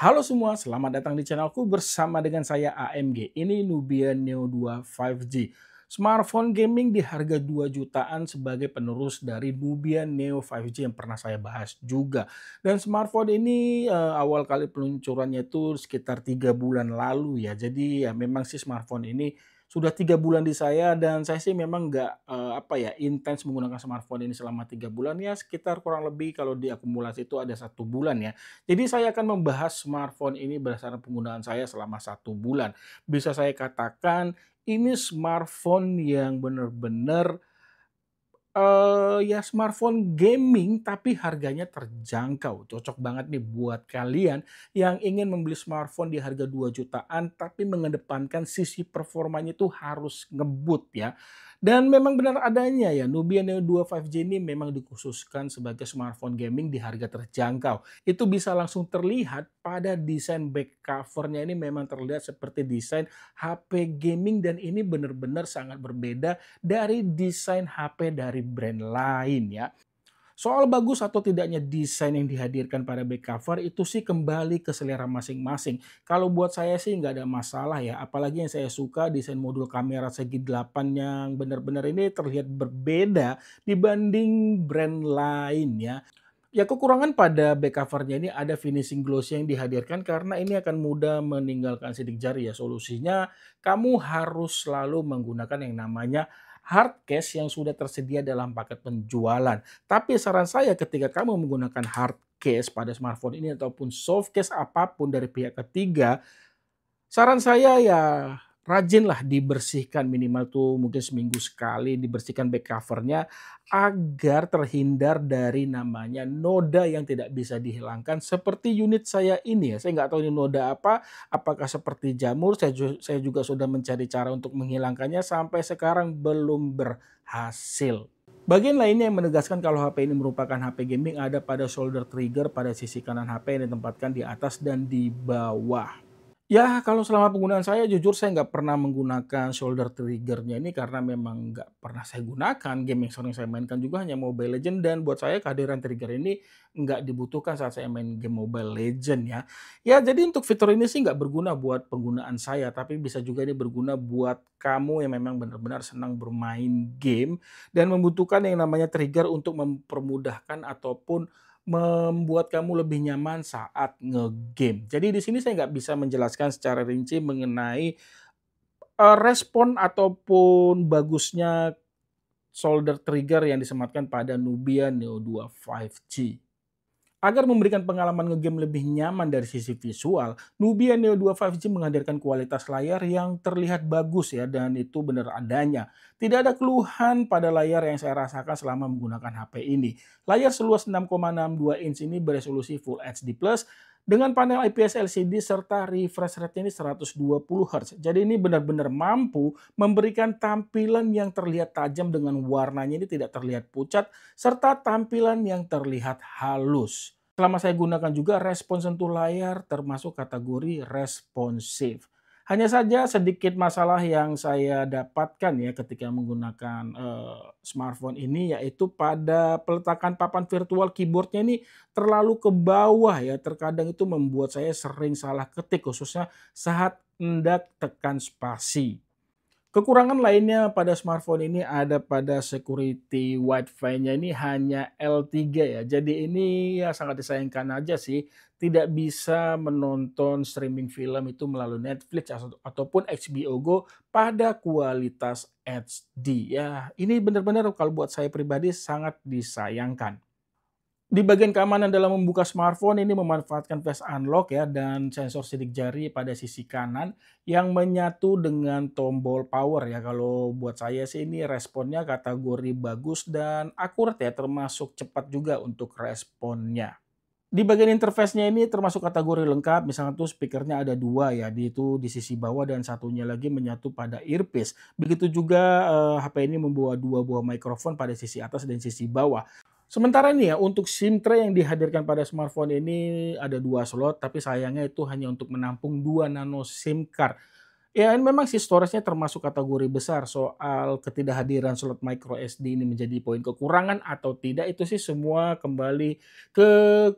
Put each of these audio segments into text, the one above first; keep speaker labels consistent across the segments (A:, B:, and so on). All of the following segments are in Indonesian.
A: Halo semua, selamat datang di channelku bersama dengan saya AMG. Ini Nubia Neo 2 5G. Smartphone gaming di harga 2 jutaan sebagai penerus dari Nubia Neo 5G yang pernah saya bahas juga. Dan smartphone ini awal kali peluncurannya itu sekitar 3 bulan lalu ya. Jadi ya memang sih smartphone ini sudah 3 bulan di saya dan saya sih memang nggak apa ya intens menggunakan smartphone ini selama 3 bulan ya sekitar kurang lebih kalau diakumulasi itu ada 1 bulan ya. Jadi saya akan membahas smartphone ini berdasarkan penggunaan saya selama 1 bulan. Bisa saya katakan ini smartphone yang benar-benar ya smartphone gaming tapi harganya terjangkau. Cocok banget nih buat kalian yang ingin membeli smartphone di harga 2 jutaan tapi mengedepankan sisi performanya itu harus ngebut ya. Dan memang benar adanya ya, Nubia Neo 2 5G ini memang dikhususkan sebagai smartphone gaming di harga terjangkau. Itu bisa langsung terlihat pada desain back covernya ini memang terlihat seperti desain HP gaming dan ini benar-benar sangat berbeda dari desain HP dari brand lain ya. Soal bagus atau tidaknya desain yang dihadirkan pada back cover itu sih kembali ke selera masing-masing. Kalau buat saya sih nggak ada masalah ya, apalagi yang saya suka desain modul kamera segi 8 yang benar-benar ini terlihat berbeda dibanding brand lain ya. Ya kekurangan pada back cover-nya ini ada finishing glossy yang dihadirkan karena ini akan mudah meninggalkan sidik jari ya. Solusinya kamu harus selalu menggunakan yang namanya hard case yang sudah tersedia dalam paket penjualan. Tapi saran saya ketika kamu menggunakan hard case pada smartphone ini ataupun soft case apapun dari pihak ketiga, saran saya ya rajinlah dibersihkan minimal tuh mungkin seminggu sekali dibersihkan back covernya agar terhindar dari namanya noda yang tidak bisa dihilangkan seperti unit saya ini ya. Saya nggak tahu ini noda apa, apakah seperti jamur, saya juga sudah mencari cara untuk menghilangkannya sampai sekarang belum berhasil. Bagian lainnya yang menegaskan kalau HP ini merupakan HP gaming ada pada shoulder trigger pada sisi kanan HP yang ditempatkan di atas dan di bawah. Ya, kalau selama penggunaan saya jujur saya nggak pernah menggunakan shoulder trigger-nya ini karena memang nggak pernah saya gunakan. Game yang sering saya mainkan juga hanya Mobile Legends dan buat saya kehadiran trigger ini nggak dibutuhkan saat saya main game Mobile Legends ya. Ya, jadi untuk fitur ini sih nggak berguna buat penggunaan saya, tapi bisa juga ini berguna buat kamu yang memang benar-benar senang bermain game dan membutuhkan yang namanya trigger untuk mempermudahkan ataupun membuat kamu lebih nyaman saat nge-game. Jadi di sini saya nggak bisa menjelaskan secara rinci mengenai, respon ataupun bagusnya shoulder trigger yang disematkan pada Nubia Neo 2 5G. Agar memberikan pengalaman ngegame lebih nyaman dari sisi visual, Nubia Neo 2 5G menghadirkan kualitas layar yang terlihat bagus ya dan itu benar adanya. Tidak ada keluhan pada layar yang saya rasakan selama menggunakan HP ini. Layar seluas 6,62 inch ini beresolusi Full HD Plus dengan panel IPS LCD serta refresh rate ini 120 Hz. Jadi ini benar-benar mampu memberikan tampilan yang terlihat tajam dengan warnanya ini tidak terlihat pucat serta tampilan yang terlihat halus. Selama saya gunakan juga respon sentuh layar termasuk kategori responsif. Hanya saja sedikit masalah yang saya dapatkan ya ketika menggunakan smartphone ini yaitu pada peletakan papan virtual keyboardnya ini terlalu ke bawah ya. Terkadang itu membuat saya sering salah ketik khususnya saat hendak tekan spasi. Kekurangan lainnya pada smartphone ini ada pada security Wi-Fi-nya ini hanya L3 ya. Jadi ini ya sangat disayangkan aja sih, tidak bisa menonton streaming film itu melalui Netflix ataupun HBO Go pada kualitas HD. Ya, ini benar-benar kalau buat saya pribadi sangat disayangkan. Di bagian keamanan dalam membuka smartphone ini memanfaatkan face unlock ya dan sensor sidik jari pada sisi kanan yang menyatu dengan tombol power ya. Kalau buat saya sih ini responnya kategori bagus dan akurat ya termasuk cepat juga untuk responnya. Di bagian interface-nya ini termasuk kategori lengkap, misalnya tuh speakernya ada dua ya, itu di sisi bawah dan satunya lagi menyatu pada earpiece. Begitu juga HP ini membawa dua buah mikrofon pada sisi atas dan sisi bawah. Sementara nih ya, untuk SIM tray yang dihadirkan pada smartphone ini ada 2 slot, tapi sayangnya itu hanya untuk menampung 2 nano SIM card. Ya, ini memang sih storage-nya termasuk kategori besar. Soal ketidakhadiran slot micro SD ini menjadi poin kekurangan atau tidak, itu sih semua kembali ke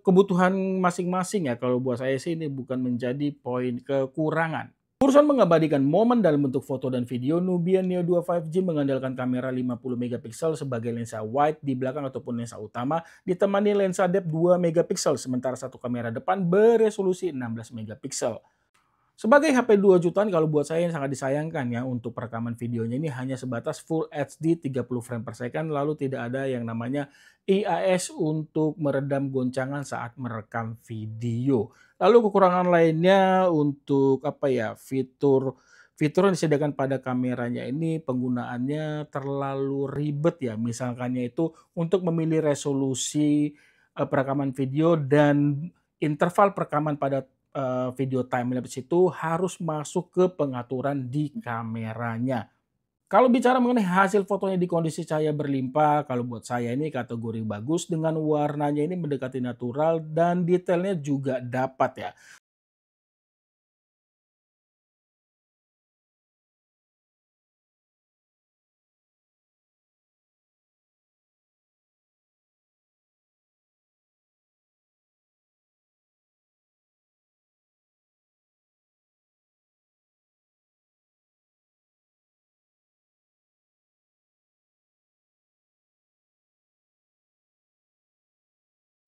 A: kebutuhan masing-masing ya. Kalau buat saya sih ini bukan menjadi poin kekurangan. Urusan mengabadikan momen dalam bentuk foto dan video, Nubia Neo 2 5G mengandalkan kamera 50 megapiksel sebagai lensa wide di belakang ataupun lensa utama, ditemani lensa depth 2 megapiksel, sementara satu kamera depan beresolusi 16 megapiksel. Sebagai HP 2 jutaan kalau buat saya sangat disayangkan ya untuk perekaman videonya ini hanya sebatas Full HD 30 frame per second lalu tidak ada yang namanya IAS untuk meredam goncangan saat merekam video. Lalu kekurangan lainnya untuk apa ya fitur yang disediakan pada kameranya ini penggunaannya terlalu ribet ya. Misalkannya itu untuk memilih resolusi perekaman video dan interval perekaman pada video timelapse itu harus masuk ke pengaturan di kameranya. Kalau bicara mengenai hasil fotonya di kondisi cahaya berlimpah, kalau buat saya ini kategori bagus dengan warnanya ini mendekati natural dan detailnya juga dapat ya.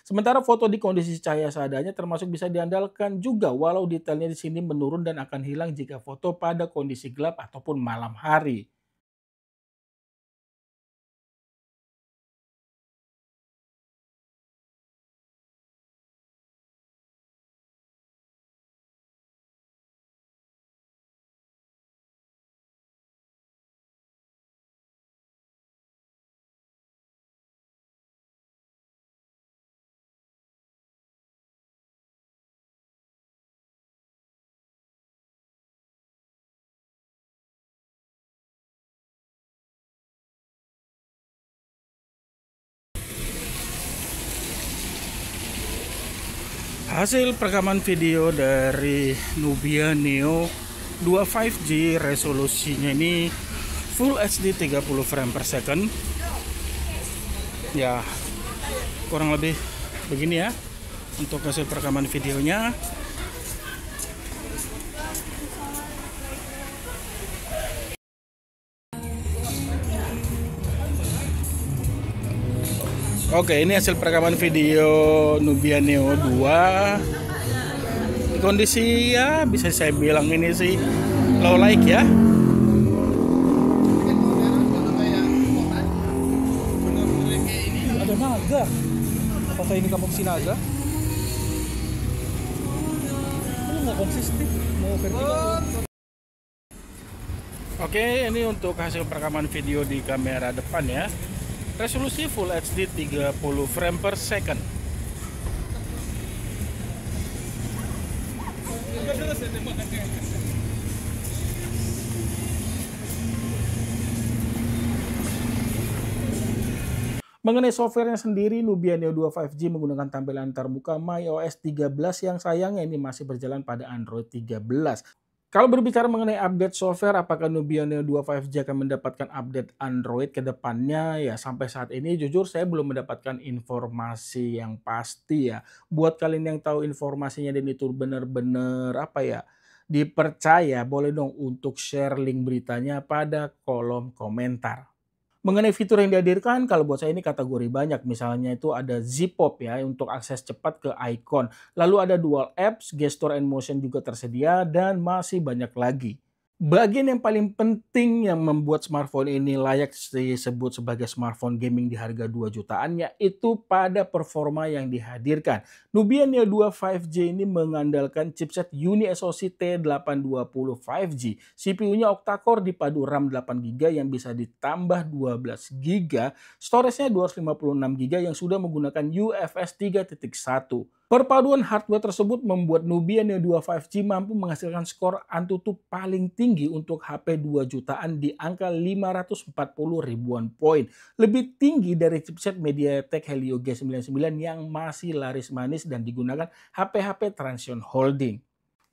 A: Sementara foto di kondisi cahaya seadanya termasuk bisa diandalkan juga walau detailnya di sini menurun dan akan hilang jika foto pada kondisi gelap ataupun malam hari. Hasil perekaman video dari Nubia Neo 2 5G resolusinya ini Full HD 30 frame per second. Ya, kurang lebih begini ya untuk hasil perekaman videonya. Oke, ini hasil perekaman video Nubia Neo 2. Kondisi ya bisa saya bilang ini sih low light ya.
B: Ada naga. Apakah ini kampung Sinaga? Lu nggak konsisten, mau vertikal.
A: Oke, ini untuk hasil perekaman video di kamera depan ya. Resolusi Full HD 30 frame per second. Mengenai softwarenya sendiri, Nubia Neo 2 5G menggunakan tampilan terbuka MyOS 13 yang sayangnya ini masih berjalan pada Android 13. Kalau berbicara mengenai update software, apakah Nubia Neo 2 5G akan mendapatkan update Android ke depannya? Ya, sampai saat ini jujur saya belum mendapatkan informasi yang pasti ya. Buat kalian yang tahu informasinya dan itu benar-benar apa ya, dipercaya, boleh dong untuk share link beritanya pada kolom komentar. Mengenai fitur yang dihadirkan, kalau buat saya ini kategori banyak. Misalnya itu ada Zipop ya untuk akses cepat ke icon. Lalu ada dual apps, gesture and motion juga tersedia, dan masih banyak lagi. Bagian yang paling penting yang membuat smartphone ini layak disebut sebagai smartphone gaming di harga 2 jutaan yaitu pada performa yang dihadirkan. Nubia Neo 2 5G ini mengandalkan chipset UniSoC T820 5G. CPU-nya octa-core dipadu RAM 8GB yang bisa ditambah 12GB, storage-nya 256GB yang sudah menggunakan UFS 3.1. Perpaduan hardware tersebut membuat Nubia Neo 2 5G mampu menghasilkan skor Antutu paling tinggi untuk HP 2 jutaan di angka 540 ribuan poin. Lebih tinggi dari chipset MediaTek Helio G99 yang masih laris manis dan digunakan HP-HP Transsion Holding.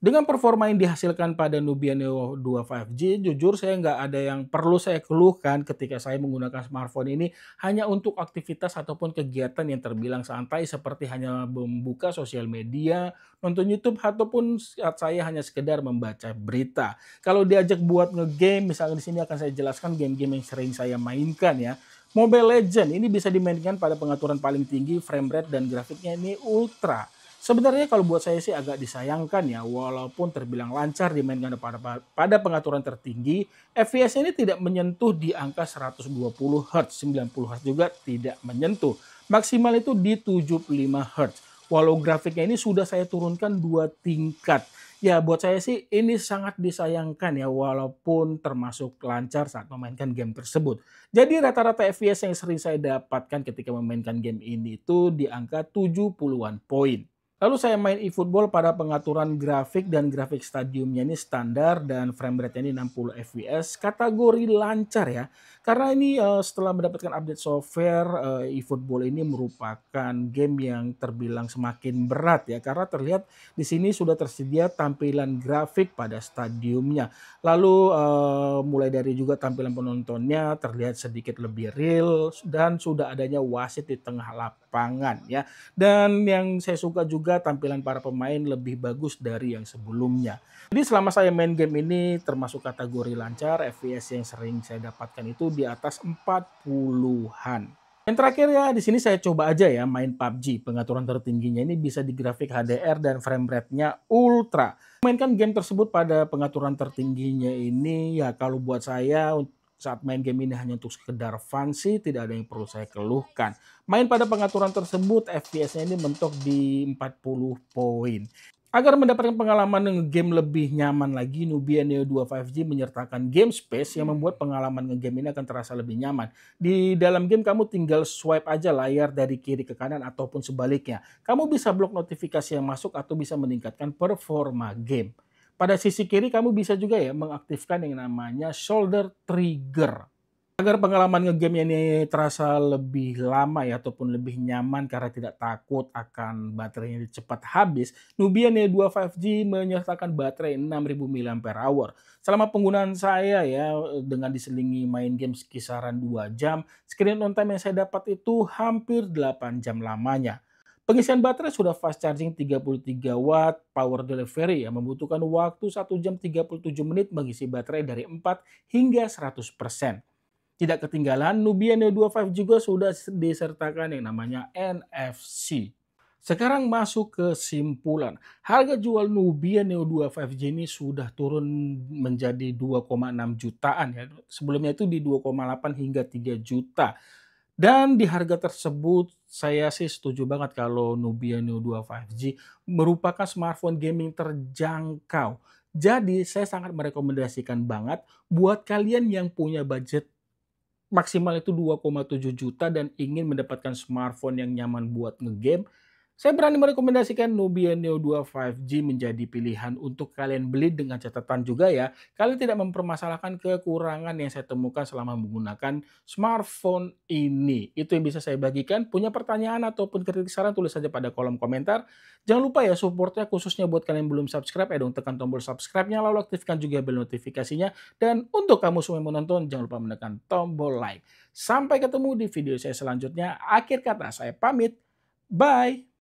A: Dengan performa yang dihasilkan pada Nubia Neo 2 5G, jujur saya nggak ada yang perlu saya keluhkan ketika saya menggunakan smartphone ini hanya untuk aktivitas ataupun kegiatan yang terbilang santai seperti hanya membuka sosial media, nonton YouTube, ataupun saat saya hanya sekedar membaca berita. Kalau diajak buat ngegame, misalnya di sini akan saya jelaskan game-game yang sering saya mainkan ya. Mobile Legend ini bisa dimainkan pada pengaturan paling tinggi, frame rate dan grafiknya ini ultra. Sebenarnya kalau buat saya sih agak disayangkan ya, walaupun terbilang lancar dimainkan pada pengaturan tertinggi, FPS ini tidak menyentuh di angka 120 Hz, 90 Hz juga tidak menyentuh. Maksimal itu di 75 Hz. Walau grafiknya ini sudah saya turunkan 2 tingkat. Ya buat saya sih ini sangat disayangkan ya, walaupun termasuk lancar saat memainkan game tersebut. Jadi rata-rata FPS yang sering saya dapatkan ketika memainkan game ini itu di angka 70-an poin. Lalu saya main eFootball pada pengaturan grafik dan grafik stadiumnya ini standar dan frame rate-nya ini 60 fps, kategori lancar ya. Karena ini setelah mendapatkan update software, eFootball ini merupakan game yang terbilang semakin berat ya, karena terlihat di sini sudah tersedia tampilan grafik pada stadiumnya. Lalu mulai dari juga tampilan penontonnya terlihat sedikit lebih real dan sudah adanya wasit di tengah lapangan ya. Dan yang saya suka juga tampilan para pemain lebih bagus dari yang sebelumnya. Jadi selama saya main game ini termasuk kategori lancar, FPS yang sering saya dapatkan itu di atas 40-an. Yang terakhir ya di sini saya coba aja ya main PUBG. Pengaturan tertingginya ini bisa di grafik HDR dan frame rate-nya ultra. Mainkan game tersebut pada pengaturan tertingginya ini ya kalau buat saya saat main game ini hanya untuk sekedar fun sih tidak ada yang perlu saya keluhkan. Main pada pengaturan tersebut FPS-nya ini mentok di 40 poin. Agar mendapatkan pengalaman game lebih nyaman lagi, Nubia Neo 2 5G menyertakan game space yang membuat pengalaman ngegame ini akan terasa lebih nyaman. Di dalam game kamu tinggal swipe aja layar dari kiri ke kanan ataupun sebaliknya. Kamu bisa blok notifikasi yang masuk atau bisa meningkatkan performa game. Pada sisi kiri kamu bisa juga ya mengaktifkan yang namanya shoulder trigger. Agar pengalaman ngegame ini terasa lebih lama ya ataupun lebih nyaman karena tidak takut akan baterainya cepat habis, Nubia Neo 2 5G menyertakan baterai 6000 mAh. Selama penggunaan saya ya dengan diselingi main game kisaran 2 jam, screen on time yang saya dapat itu hampir 8 jam lamanya. Pengisian baterai sudah fast charging 33 watt power delivery yang membutuhkan waktu 1 jam 37 menit mengisi baterai dari 4 hingga 100%. Tidak ketinggalan, Nubia Neo 25 juga sudah disertakan yang namanya NFC. Sekarang masuk ke kesimpulan. Harga jual Nubia Neo 25G ini sudah turun menjadi 2,6 jutaan ya. Sebelumnya itu di 2,8 hingga 3 juta. Dan di harga tersebut saya sih setuju banget kalau Nubia Neo 25G merupakan smartphone gaming terjangkau. Jadi saya sangat merekomendasikan banget buat kalian yang punya budget maksimal itu 2,7 juta dan ingin mendapatkan smartphone yang nyaman buat ngegame, saya berani merekomendasikan Nubia Neo 2 5G menjadi pilihan untuk kalian beli dengan catatan juga ya, kalian tidak mempermasalahkan kekurangan yang saya temukan selama menggunakan smartphone ini. Itu yang bisa saya bagikan. Punya pertanyaan ataupun kritik saran tulis saja pada kolom komentar. Jangan lupa ya supportnya khususnya buat kalian yang belum subscribe ya dong tekan tombol subscribe-nya lalu aktifkan juga bel notifikasinya. Dan untuk kamu semua yang menonton jangan lupa menekan tombol like. Sampai ketemu di video saya selanjutnya. Akhir kata saya pamit. Bye.